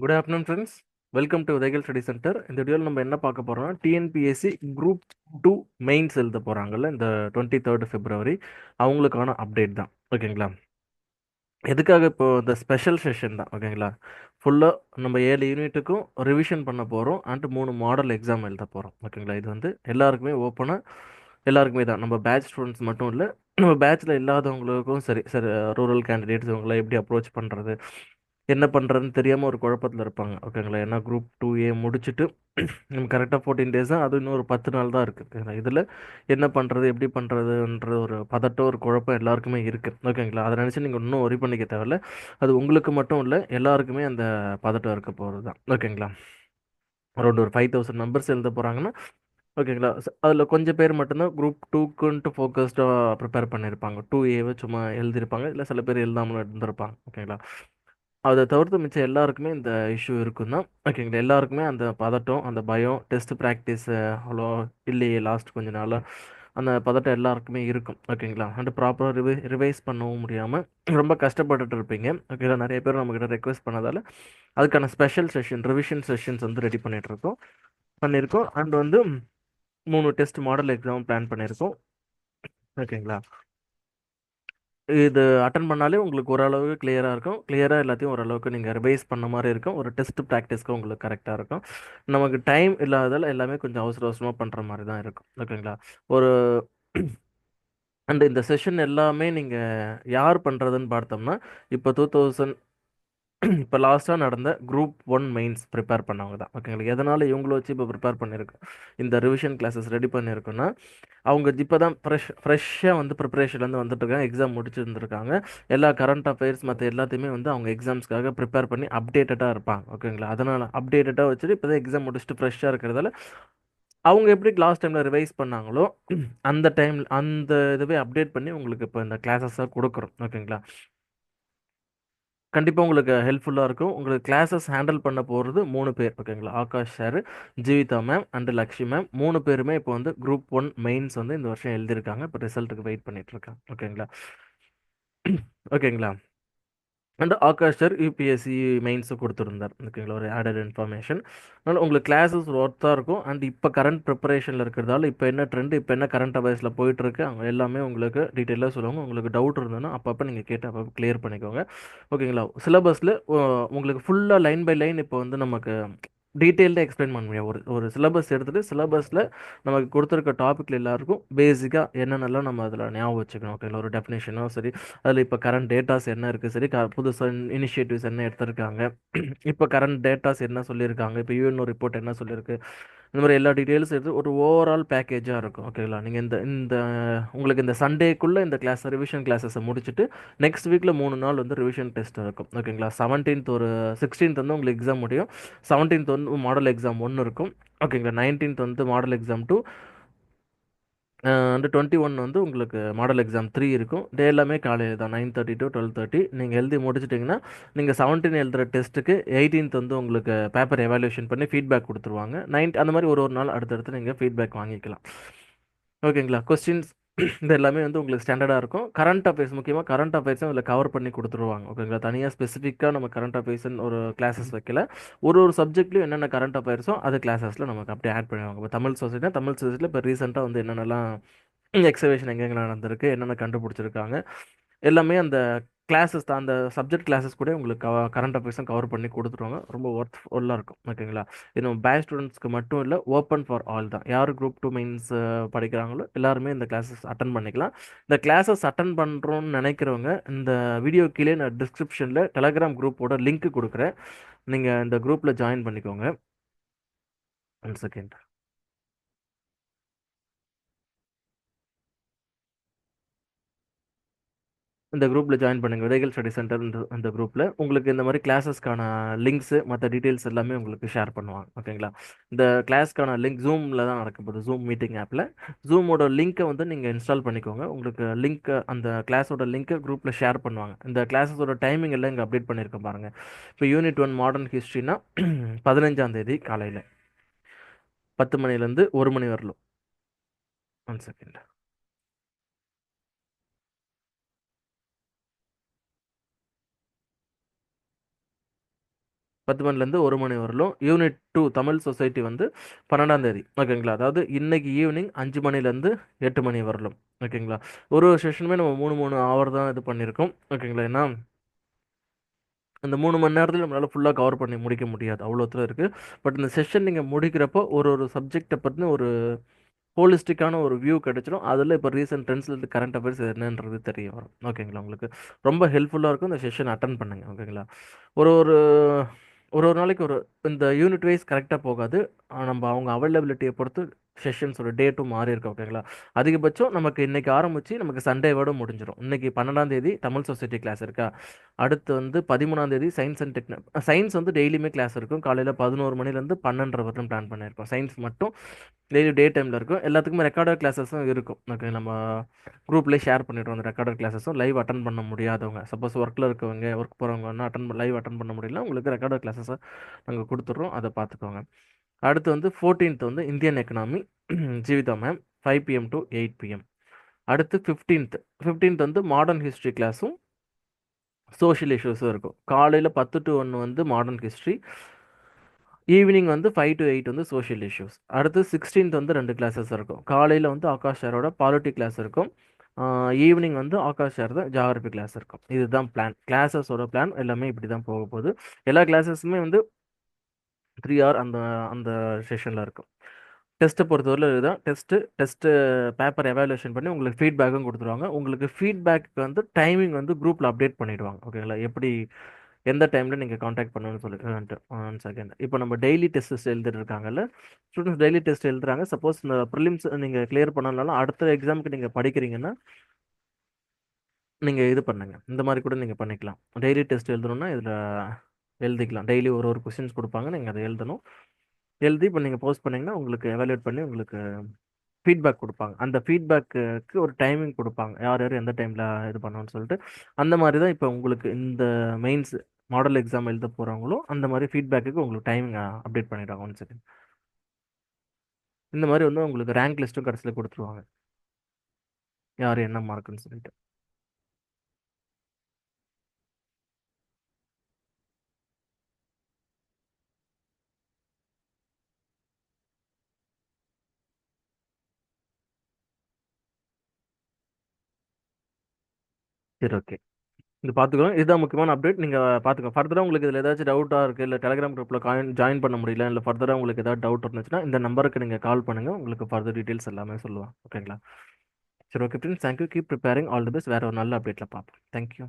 Good afternoon friends. Welcome to Udayakal study centre. இந்த வீடியோவில் நம்ம என்ன பார்க்க போறோம்னா டிஎன்பிஎஸ்சி குரூப் 2 மெயின்ஸ் எழுத போகிறாங்கல்ல இந்த 23 February அவங்களுக்கான அப்டேட் தான். ஓகேங்களா? எதுக்காக இப்போ இந்த ஸ்பெஷல் செஷன் தான். ஓகேங்களா? ஃபுல்லாக நம்ம 7 யூனிட்டுக்கும் ரிவிஷன் பண்ண போகிறோம் அண்ட் 3 மாடல் எக்ஸாம் எழுத போகிறோம். ஓகேங்களா? இது வந்து எல்லாருக்குமே ஓப்பனாக எல்லாருக்குமே தான். நம்ம பேட்ச் ஸ்டூடெண்ட்ஸ் மட்டும் இல்லை, நம்ம பேட்ச்சில் இல்லாதவங்களுக்கும் சரி சரி. ரூரல் கேண்டிடேட்ஸ் இவங்களாம் எப்படி அப்ரோச் பண்ணுறது, என்ன பண்ணுறதுன்னு தெரியாமல் ஒரு குழப்பத்தில் இருப்பாங்க. ஓகேங்களா? ஏன்னா குரூப் 2A முடிச்சுட்டு நம்ம கரெக்டாக 14 டேஸ் தான், அது இன்னும் ஒரு 10 நாள் தான் இருக்குது. இதில் என்ன பண்ணுறது எப்படி பண்ணுறதுன்ற ஒரு பதட்டம் ஒரு குழப்பம் எல்லாருக்குமே இருக்குது. ஓகேங்களா? அதை நினச்சி நீங்கள் இன்னும் ஒரி பண்ணிக்க தேவையில்ல. அது உங்களுக்கு மட்டும் இல்லை, எல்லாருக்குமே அந்த பதட்டம் இருக்க போகிறது தான். ஓகேங்களா? அரௌண்ட் ஒரு 5000 நம்பர்ஸ் எழுத போகிறாங்கன்னா, ஓகேங்களா, அதில் கொஞ்சம் பேர் மட்டும்தான் குரூப் 2க்குன்ட்டு ஃபோக்கஸ்டாக ப்ரிப்பேர் பண்ணியிருப்பாங்க. 2Aவை சும்மா எழுதியிருப்பாங்க, இல்லை சில பேர் எழுதாமல் இருந்திருப்பாங்க. ஓகேங்களா? அதை தவிர்த்து மிச்சம் எல்லாருக்குமே இந்த இஷ்யூ இருக்கும் தான். ஓகேங்களா? எல்லாருக்குமே அந்த பதட்டம், அந்த பயம், டெஸ்ட் ப்ராக்டிஸ் அவ்வளோ இல்லையே லாஸ்ட் கொஞ்ச நாளாக, அந்த பதட்டம் எல்லாருக்குமே இருக்கும். ஓகேங்களா? அண்ட் ப்ராப்பராக ரிவைஸ் பண்ணவும் முடியாமல் ரொம்ப கஷ்டப்பட்டுட்டு இருப்பீங்க. ஓகேங்களா? நிறைய பேர் நம்மக்கிட்ட ரெக்வஸ்ட் பண்ணதால் அதுக்கான ஸ்பெஷல் செஷன் ரிவிஷன் செஷன்ஸ் வந்து ரெடி பண்ணியிருக்கோம். அண்ட் வந்து 3 டெஸ்ட் மாடல் எக்ஸாம் பிளான் பண்ணியிருக்கோம். ஓகேங்களா? இது அட்டன் பண்ணாலே உங்களுக்கு ஓரளவுக்கு கிளியராக இருக்கும். கிளியராக எல்லாத்தையும் ஓரளவுக்கு நீங்கள் ரிவைஸ் பண்ண மாதிரி இருக்கும். ஒரு டெஸ்ட் ப்ராக்டிஸ்க்கு உங்களுக்கு கரெக்டாக இருக்கும். நமக்கு டைம் இல்லாததால் எல்லாமே கொஞ்சம் அவசர அவசரமாக பண்ணுற மாதிரி தான் இருக்கும். ஓகேங்களா? ஒரு அண்ட் இந்த செஷன் எல்லாமே நீங்கள் யார் பண்ணுறதுன்னு பார்த்தோம்னா, இப்போ 2000 இப்போ லாஸ்ட்டாக நடந்த குரூப் 1 மெயின்ஸ் ப்ரிப்பேர் பண்ணவங்க தான். ஓகேங்களா? எதனால் இவங்கள வச்சு இப்போ ப்ரிப்பேர் பண்ணியிருக்கோம், இந்த ரிவிஷன் கிளாஸஸ் ரெடி பண்ணியிருக்கோன்னா, அவங்க இப்போ தான் ஃப்ரெஷ்ஷாக வந்து ப்ரிப்பரேஷன்லேருந்து வந்துட்டுருக்காங்க. எக்ஸாம் முடிச்சிருந்துருக்காங்க. எல்லா கரண்ட் அஃபேர்ஸ் மற்ற எல்லாத்தையுமே வந்து அவங்க எக்ஸாம்ஸ்க்காக ப்ரிப்பேர் பண்ணி அப்டேட்டடாக இருப்பாங்க. ஓகேங்களா? அதனால் அப்டேட்டடாக வச்சுட்டு இப்போ தான் எக்ஸாம் முடிச்சுட்டு ஃப்ரெஷ்ஷாக இருக்கிறதால அவங்க எப்படி லாஸ்ட் டைமில் ரிவைஸ் பண்ணாங்களோ அந்த டைம் அந்த இதுவே அப்டேட் பண்ணி உங்களுக்கு இப்போ இந்த கிளாஸஸாக கொடுக்குறோம். ஓகேங்களா? கண்டிப்பாக உங்களுக்கு ஹெல்ப்ஃபுல்லாக இருக்கும். உங்களுக்கு கிளாஸஸ் ஹேண்டில் பண்ண போகிறது 3 பேர். ஓகேங்களா? Akash sir, Jeevitha ma'am and Lakshmi ma'am 3 பேருமே இப்போ வந்து குரூப் 1 மெயின்ஸ் வந்து இந்த வருஷம் எழுதியிருக்காங்க. இப்போ ரிசல்ட்டுக்கு வெயிட் பண்ணிட்டு இருக்காங்க. ஓகேங்களா? ஓகேங்களா? And Akash sir UPSC mains கொடுத்துருந்தார். ஓகேங்களா? ஒரு ஆடட் இன்ஃபர்மேஷன். அதனால் உங்களுக்கு கிளாஸஸ் ஒர்த்தாக இருக்கும். அண்ட் இப்போ கரண்ட் ப்ரிப்பரேஷனில் இருக்கிறதால இப்போ என்ன ட்ரெண்ட், இப்போ என்ன கரண்ட் அஃபேர்ஸில் போயிட்டுருக்கு, அவங்க எல்லாமே உங்களுக்கு டீட்டெயிலாக சொல்லுவாங்க. உங்களுக்கு டவுட் இருந்ததுன்னா அப்பப்போ நீங்கள் கேட்டு அப்பப்போ கிளியர் பண்ணிக்கோங்க. ஓகேங்களா? சிலபஸில் உங்களுக்கு ஃபுல்லாக லைன் பை லைன் இப்போ வந்து நமக்கு டீட்டெயில்டாக எக்ஸ்பிளைன் பண்ண முடியாது. ஒரு ஒரு சிலபஸ் எடுத்துகிட்டு சிலபஸில் நமக்கு கொடுத்துருக்க டாப்பிக்கில் எல்லாருக்கும் பேசிக்காக என்னென்னலாம் நம்ம அதில் ஞாபகம் வச்சுக்கணும். ஓகேங்களா? ஒரு டெஃபினேஷனோ சரி, அதில் இப்போ கரண்ட் டேட்டாஸ் என்ன இருக்குது சரி, புதுசாக இனிஷியேட்டிவ்ஸ் என்ன எடுத்திருக்காங்க, இப்போ கரண்ட் டேட்டாஸ் என்ன சொல்லியிருக்காங்க, இப்போ யூஎன்ஓ ரிப்போர்ட் என்ன சொல்லியிருக்கு, இந்த மாதிரி எல்லா டீட்டெயில்ஸ் எடுத்து ஒரு ஓவரால் பேக்கேஜாக இருக்கும். ஓகேங்களா? நீங்கள் இந்த இந்த உங்களுக்கு இந்த சண்டேக்குள்ளே இந்த ரிவிஷன் கிளாஸஸை முடிச்சுட்டு நெக்ஸ்ட் வீக்கில் 3 நாள் வந்து ரிவிஷன் டெஸ்ட் இருக்கும். ஓகேங்களா? 17th ஒரு 16th வந்து உங்களுக்கு எக்ஸாம் முடியும். 17th வந்து மாடல் எக்ஸாம் 1 இருக்கும். ஓகேங்களா? 19th வந்து மாடல் எக்ஸாம் 2 வந்து 21 வந்து உங்களுக்கு மாடல் எக்ஸாம் 3 இருக்கும். டே எல்லாமே காலையில் தான், 9:30 to 12:30. நீங்கள் எழுதி முடிச்சிட்டிங்கன்னா நீங்கள் 17 எழுதுகிற டெஸ்ட்டுக்கு 18th வந்து உங்களுக்கு பேப்பர் எவாலுவேஷன் பண்ணி ஃபீட்பேக் கொடுத்துருவாங்க. அந்த மாதிரி ஒரு ஒரு நாள் அடுத்தடுத்து நீங்கள் ஃபீட்பேக் வாங்கிக்கலாம். ஓகேங்களா? கொஸ்டின்ஸ் இது எல்லாமே வந்து உங்களுக்கு ஸ்டாண்டர்டாக இருக்கும். கரண்ட் அஃபேர்ஸ், முக்கியமாக கரண்ட் அஃபேர்ஸும் அதில் கவர் பண்ணி கொடுத்துருவாங்க. ஓகேங்களா? தனியாக ஸ்பெசிஃபிக்காக நம்ம கரண்ட் அஃபேர்ஸ்னு ஒரு கிளாஸஸ் வைக்கல. ஒரு ஒரு சப்ஜெக்ட்லையும் என்னென்ன கரண்ட் அஃபேர்ஸோ அது கிளாஸஸில் நமக்கு அப்படியே ஆட் பண்ணுவாங்க. இப்போ தமிழ் சொசைட்டியில் இப்போ ரீசெண்டாக வந்து என்னென்னலாம் எக்ஸிபிஷன் எங்கெங்கே நடந்திருக்கு, என்னென்ன கண்டுபிடிச்சிருக்காங்க, எல்லாமே அந்த கிளாஸஸ் தான், அந்த சப்ஜெக்ட் கிளாஸஸ் கூட உங்களுக்கு கரண்ட் அஃபேர்ஸும் கவர் பண்ணி கொடுத்துருவாங்க. ரொம்ப ஒர்த்ஃபுல்லாக இருக்கும். ஓகேங்களா? இது பேட்ச் ஸ்டூடெண்ட்ஸ்க்கு மட்டும் இல்லை, ஓப்பன் ஃபார் ஆல் தான். யார் குரூப் 2 மெயின்ஸ் படிக்கிறாங்களோ எல்லாருமே இந்த கிளாஸஸ் அட்டன் பண்ணிக்கலாம். இந்த கிளாஸஸ் அட்டன் பண்ணுறோன்னு நினைக்கிறவங்க இந்த வீடியோ கீழே நான் டிஸ்கிரிப்ஷனில் டெலகிராம் குரூப்போட லிங்க் கொடுக்குறேன். நீங்கள் இந்த குரூப்பில் ஜாயின் பண்ணிக்கோங்க. 1 செகண்ட். இந்த குரூப்பில் ஜாயின் பண்ணுங்க. விதைகள் ஸ்டடி சென்டர் இந்த குரூப்பில் உங்களுக்கு இந்த மாதிரி கிளாஸஸ்க்கான லிங்க்ஸு மற்ற டீட்டெயில்ஸ் எல்லாமே உங்களுக்கு ஷேர் பண்ணுவாங்க. ஓகேங்களா? இந்த கிளாஸ்க்கான லிங்க் ஜூமில் தான் நடக்க போகுது. ஜூம் மீட்டிங் ஆப்பில் ஜூமோட லிங்க்கை வந்து நீங்கள் இன்ஸ்டால் பண்ணிக்கோங்க. உங்களுக்கு லிங்க், அந்த கிளாஸோட லிங்க்கை குரூப்பில் ஷேர் பண்ணுவாங்க. இந்த கிளாஸஸோட டைமிங் எல்லாம் இங்கே அப்டேட் பண்ணியிருக்கேன் பாருங்கள். இப்போ யூனிட் 1 மாடர்ன் ஹிஸ்ட்ரினா 15ஆம் தேதி காலையில் 10 மணிலேருந்து 1 மணி வரலும். 1 செகண்ட். 10 மணிலேருந்து 1 மணி வரலும். யூனிட் 2 தமிழ் சொசைட்டி வந்து 12ஆம் தேதி. ஓகேங்களா? அதாவது இன்னைக்கு ஈவினிங் 5 மணிலேருந்து 8 மணி வரலும். ஓகேங்களா? ஒரு ஒரு செஷனுமே நம்ம 3 ஹவர் தான் இது பண்ணியிருக்கோம். ஓகேங்களா? ஏன்னா அந்த 3 மணி நேரத்தில் நம்மளால் ஃபுல்லாக கவர் பண்ணி முடிக்க முடியாது, அவ்வளோத்துல இருக்குது. பட் இந்த செஷன் நீங்கள் முடிக்கிறப்போ ஒரு ஒரு சப்ஜெக்டை பற்றின ஒரு ஹோலிஸ்டிக்கான ஒரு வியூ கிடைச்சிடும். அதில் இப்போ ரீசெண்ட் ட்ரெண்ட்ஸில் இருந்து கரண்ட் அஃபேர்ஸ் என்னன்றது தெரிய வரும். ஓகேங்களா? உங்களுக்கு ரொம்ப ஹெல்ப்ஃபுல்லாக இருக்கும். இந்த செஷன் அட்டன் பண்ணுங்க. ஓகேங்களா? ஒரு ஒரு ஒரு ஒரு நாளைக்கு ஒரு இந்த யூனிட் வைஸ் கரெக்டாக போகாது. நம்ம அவங்க அவைலபிலிட்டியை பொறுத்து செஷன்ஸோட டேட்டும் மாறி இருக்கு. ஓகேங்களா? அதிகபட்சம் நமக்கு இன்னைக்கு ஆரம்பிச்சு நமக்கு சண்டேவோட முடிஞ்சிடும். இன்னைக்கு 12ஆம் தேதி தமிழ் சொசைட்டி கிளாஸ் இருக்கா, அடுத்து வந்து 13ஆம் தேதி சயின்ஸ் அண்ட் சயின்ஸ் வந்து டெய்லியுமே கிளாஸ் இருக்கும். காலையில் 11 மணிலேருந்து 12:30 வரலும் பிளான் பண்ணியிருக்கோம். சயின்ஸ் மட்டும் டெய்லி டே டைமில் இருக்கும். எல்லாத்துக்குமே ரெக்கார்டட் கிளாஸஸும் இருக்கும். ஓகே, நம்ம குரூப்லேயே ஷேர் பண்ணிடுறோம். அந்த ரெக்கார்டட் கிளாஸஸும் லைவ் அட்டன் பண்ண முடியாதவங்க, சப்போஸ் ஒர்க்கில் இருக்கவங்க, ஒர்க் போகிறவங்கன்னா லைவ் அட்டன் பண்ண முடியல, உங்களுக்கு ரெக்கார்டட் கிளாஸஸை நாங்கள் கொடுத்துட்றோம். அதை பார்த்துக்கோங்க. அடுத்து வந்து 14th வந்து Indian economy, Jeevitha ma'am, 5 PM to 8 PM. அடுத்து 15th வந்து மாடர்ன் ஹிஸ்ட்ரி கிளாஸும் சோஷியல் இஷ்யூஸும் இருக்கும். காலையில் 10 to 1 வந்து மாடர்ன் ஹிஸ்ட்ரி, ஈவினிங் வந்து 5 to 8 வந்து சோஷியல் இஷ்யூஸ். அடுத்து 16th வந்து 2 கிளாஸஸ் இருக்கும். காலையில் வந்து ஆகாஷ் சாரோட பாலிட்டி கிளாஸ் இருக்கும். ஈவினிங் வந்து ஆகாஷ் சார் தான் ஜாகிரபி கிளாஸ் இருக்கும். இதுதான் பிளான். கிளாஸஸோட பிளான் எல்லாமே இப்படி தான் போக போகுது. எல்லா கிளாஸஸுமே வந்து 3 hour அந்த அந்த செஷனில் இருக்கும். டெஸ்ட்டை பொறுத்தவரை இதுதான். டெஸ்ட்டு பேப்பர் எவாலுவேஷன் பண்ணி உங்களுக்கு ஃபீட்பேக்கும் கொடுத்துருவாங்க. உங்களுக்கு ஃபீட்பேக்கு வந்து டைமிங் வந்து குரூப்பில் அப்டேட் பண்ணிடுவாங்க. ஓகேங்களா? எப்படி எந்த டைமில் நீங்கள் காண்டாக்ட் பண்ணணும்னு சொல்லிட்டு ஒன் செகண்ட். இப்போ நம்ம டெய்லி டெஸ்ட் எழுதிட்டு இருக்காங்கல்ல, ஸ்டூடெண்ட்ஸ் டெய்லி டெஸ்ட் எழுதுறாங்க. சப்போஸ் இந்த ப்ரிலிம்ஸ் நீங்கள் கிளியர் பண்ணனாலும் அடுத்த எக்ஸாமுக்கு நீங்கள் படிக்கிறீங்கன்னா நீங்கள் இது பண்ணுங்க. இந்த மாதிரி கூட நீங்கள் பண்ணிக்கலாம். டெய்லி டெஸ்ட் எழுதணும்னா இதில் எழுதிக்கலாம். டெய்லி ஒரு ஒரு கொஸ்டின்ஸ் கொடுப்பாங்க, நீங்கள் அதை எழுதணும். எழுதி இப்போ நீங்கள் போஸ்ட் பண்ணீங்கன்னா உங்களுக்கு எவாலுவேட் பண்ணி உங்களுக்கு ஃபீட்பேக் கொடுப்பாங்க. அந்த ஃபீட்பேக்கு ஒரு டைமிங் கொடுப்பாங்க, யார் யார் எந்த டைமில் இது பண்ணணும்னு சொல்லிட்டு. அந்த மாதிரி தான் இப்போ உங்களுக்கு இந்த மெயின்ஸ் மாடல் எக்ஸாம் எழுத போகிறவங்களும் அந்த மாதிரி ஃபீட்பேக்குக்கு உங்களுக்கு டைமிங் அப்டேட் பண்ணிடுவாங்க. One second. இந்த மாதிரி வந்து உங்களுக்கு ரேங்க் லிஸ்ட்டும் கடைசியில் கொடுத்துருவாங்க, யார் என்ன மார்க்குன்னு சொல்லிட்டு. சரி, ஓகே. இது பார்த்துக்கோங்க. இதுதான் முக்கியமான அப்டேட். நீங்கள் பார்த்துக்கோங்க. ஃபர்தராக உங்களுக்கு இதில் ஏதாச்சும் டவுட்டாக இருக்குது, இல்லை டெலிகிராம் குரூப்பில் ஜாயின் பண்ண முடியல, இல்லை ஃபர்தராக உங்களுக்கு ஏதாவது டவுட் இருந்துச்சுன்னா இந்த நம்பருக்கு நீங்கள் கால் பண்ணுங்கள். உங்களுக்கு ஃபர்தர் டீட்டெயில்ஸ் எல்லாமே சொல்லுவாங்க. ஓகேங்களா? சரி, okay friends. Thank you. Keep preparing. All the best. வேறு ஒரு நல்ல அப்டேட்டில் பார்ப்போம். தேங்க்யூ.